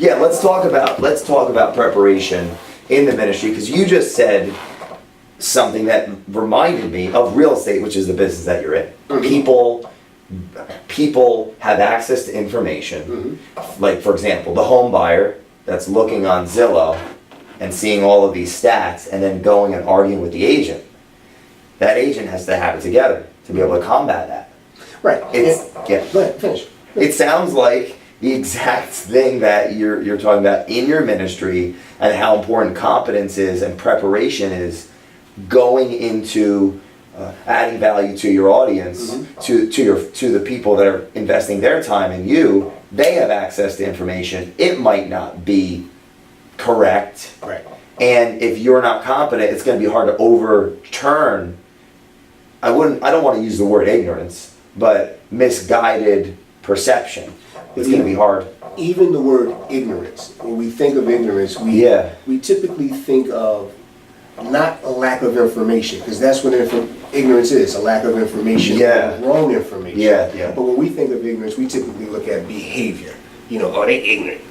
Yeah, let's talk about preparation in the ministry, because you just said something that reminded me of real estate, which is the business that you're in. People have access to information. Like, for example, the home buyer that's looking on Zillow and seeing all of these stats and then going and arguing with the agent. That agent has to have it together to be able to combat that. Right. Yeah. Go ahead, finish. It sounds like the exact thing that you're talking about in your ministry, and how important competence is and preparation is going into adding value to your audience, to the people that are investing their time in you. They have access to information. It might not be correct. Right. And if you're not competent, it's going to be hard to overturn. I don't want to use the word ignorance, but misguided perception. It's going to be hard. Even the word ignorance, when we think of ignorance, we typically think of not a lack of information, because that's what ignorance is, a lack of information, or wrong information. But when we think of ignorance, we typically look at behavior. Oh, they ignorant.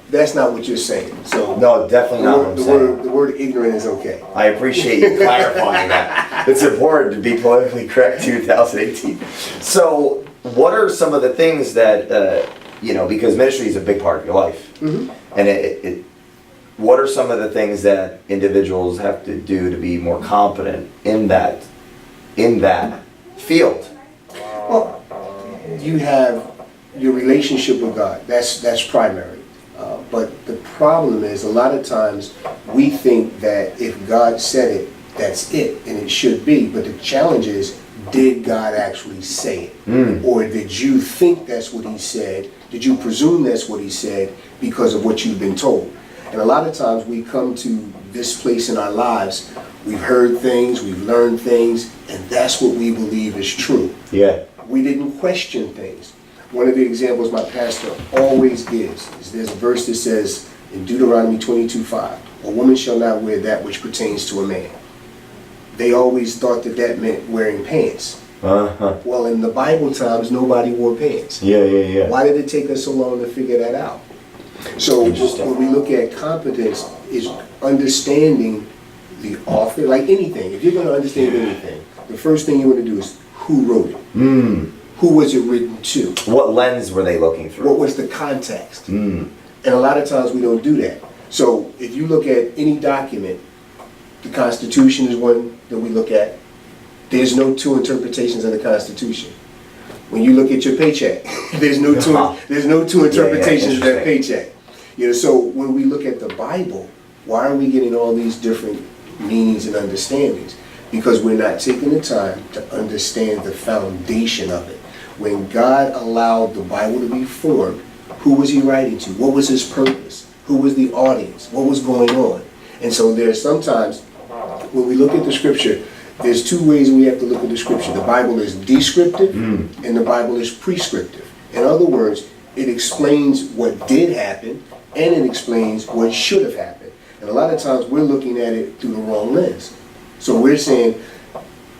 That's not what you're saying. So no, definitely not what I'm saying. The word ignorant is okay. I appreciate you clarifying that. It's important to be politically correct 2018. So what are some of the things that, because ministry is a big part of your life, and what are some of the things that individuals have to do to be more competent in that field? Well, you have your relationship with God. That's primary. But the problem is, a lot of times we think that if God said it, that's it, and it should be. But the challenge is, did God actually say it? Or did you think that's what he said? Did you presume that's what he said because of what you've been told? And a lot of times we come to this place in our lives, we've heard things, we've learned things, and that's what we believe is true. Yeah. We didn't question things. One of the examples my pastor always gives is there's a verse that says in Deuteronomy 22:5, a woman shall not wear that which pertains to a man. They always thought that meant wearing pants. Well, in the Bible times, nobody wore pants. Yeah. Why did it take us so long to figure that out? So when we look at competence, is understanding the author, like anything. If you're going to understand anything, the first thing you want to do is who wrote it. Who was it written to? What lens were they looking through? What was the context? And a lot of times we don't do that. So if you look at any document, the Constitution is one that we look at. There's no two interpretations of the Constitution. When you look at your paycheck, there's no two interpretations of that paycheck. So when we look at the Bible, why are we getting all these different meanings and understandings? Because we're not taking the time to understand the foundation of it. When God allowed the Bible to be formed, who was he writing to? What was his purpose? Who was the audience? What was going on? And so there's sometimes, when we look at the scripture, there's two ways we have to look at the scripture. The Bible is descriptive and the Bible is prescriptive. In other words, it explains what did happen and it explains what should have happened. And a lot of times we're looking at it through the wrong lens. So we're saying,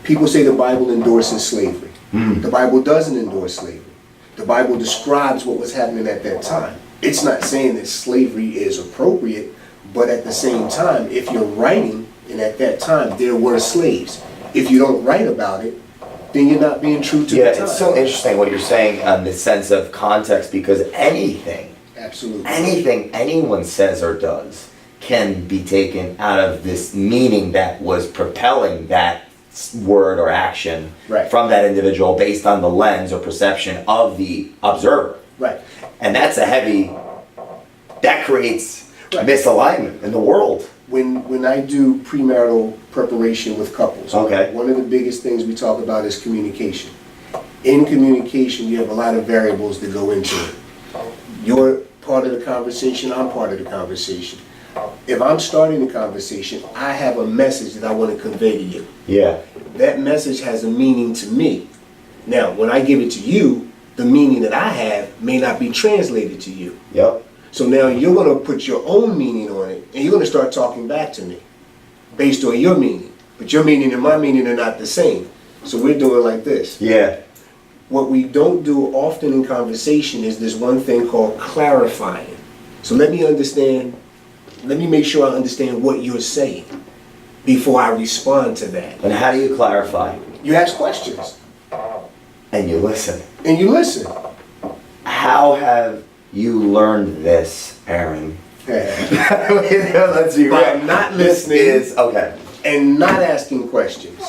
people say the Bible endorses slavery. The Bible doesn't endorse slavery. The Bible describes what was happening at that time. It's not saying that slavery is appropriate, but at the same time, if you're writing, and at that time there were slaves, if you don't write about it, then you're not being true to the time. It's so interesting what you're saying on the sense of context, because anything anyone says or does can be taken out of this meaning that was propelling that word or action from that individual based on the lens or perception of the observer. Right. And that creates misalignment in the world. When I do premarital preparation with couples, one of the biggest things we talk about is communication. In communication, you have a lot of variables that go into it. You're part of the conversation, I'm part of the conversation. If I'm starting the conversation, I have a message that I want to convey to you. Yeah. That message has a meaning to me. Now, when I give it to you, the meaning that I have may not be translated to you. Yep. So now you're going to put your own meaning on it, and you're going to start talking back to me based on your meaning. But your meaning and my meaning are not the same. So we're doing like this. Yeah. What we don't do often in conversation is this one thing called clarifying. So let me make sure I understand what you're saying before I respond to that. And how do you clarify? You ask questions And you listen. and you listen. How have you learned this, Aaron? Yeah. Let's be By real. not This listening is okay. and not asking questions.